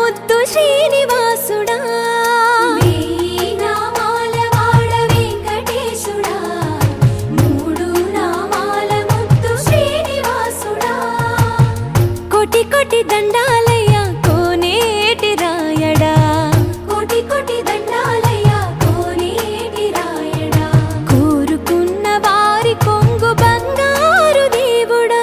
ముద్దు శ్రీనివాసుడా కోటి కోటి దండాలయ్యా కోనేటి రాయడా కోటి కోటి దండాలయ్యా కోనేటి రాయడా కోరుకున్న వారి కొంగు బంగారు దేవుడా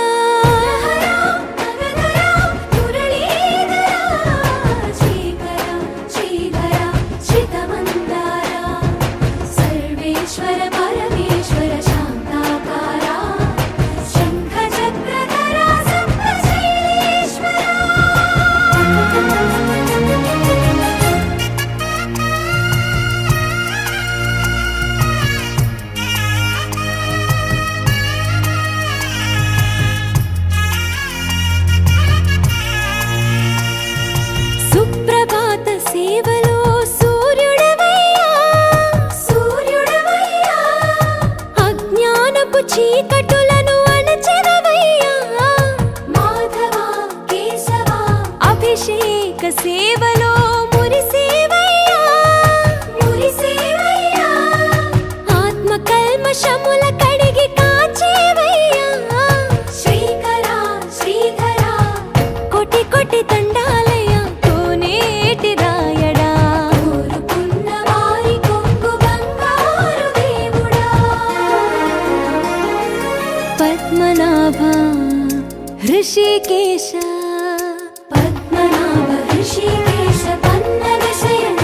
సర్వేశ్వర పరమేశ్వర శాంతాకారా శంఖ చక్రధరా సుప్రభాత సేవలో సూర్యుడవయ్యా అజ్ఞానపు చీకటులను అణచెదవయ్యా మాధవా కేశవా అభిషేక సేవలో మురిసేవయ్యా ఆత్మ కల్మషముల కడిగి కాచేవయ్యా శ్రీకరా శ్రీధరా కోటి కోటి దండాలయ్యా కోనేటి రాయడా కోరుకున్న వారి కొంగు బంగారు దేవుడా పద్మనాభ హృషికేశ పద్మనాభ హృషికేశ పన్నగ శయన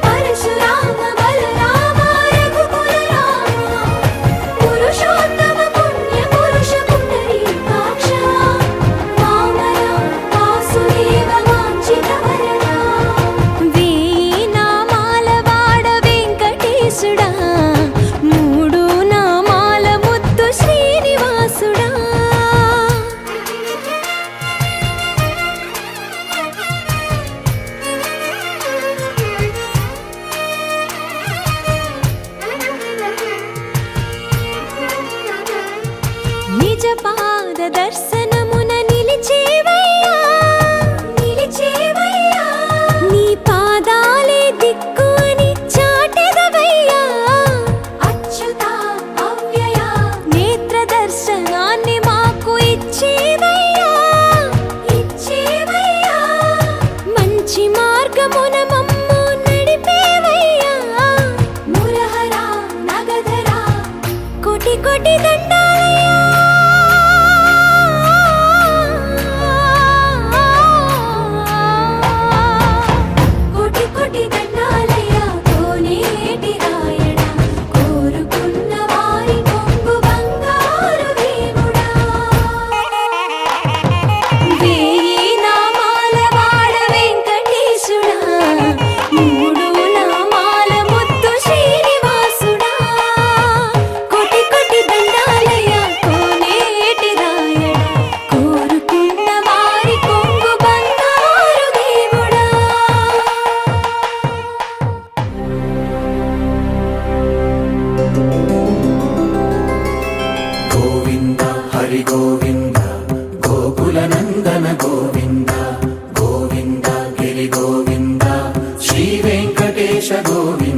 పరశురామ బలరామ రఘుకుల రామ పురుషోత్తమ పుణ్య పురుష పుండరీకాక్ష వామన వాసుదేవ వాంఛిత వరదా వేయి నామాల వాడ వెంకటేశుడా మూడు నామాల ముద్దు శ్రీనివాసుడా నిజ పాద దర్శనమున నిలిచేవయ్యా నీ పాదాలే దిక్కు అని చాటెదవయ్యా అచ్యుత అవ్యయ నేత్ర దర్శనాన్ని మాకు ఇచ్చేవయ్యా మంచి మార్గమున మమ్ము నడిపేవయ్యా మురహరా నగధరా కోటి కోటి దండాలయ్యా కోటి కోటి దండాలయ్యా కోనేటి రాయడా కోరుకున్న వారి కొంగు బంగారు దేవుడా వేయి నామాల వాడ వెంకటేశుడా మూడు నామాల ముద్దు శ్రీనివాసుడా కోటి కోటి దండాలయ్యా కోనేటి రాయడా కోరుకున్న వారి కొంగు బంగారు దేవుడా గోవింద హరి గోవింద గోకుల నందన గోవింద గోవింద గిరి గోవింద శ్రీ వెంకటేశ గోవింద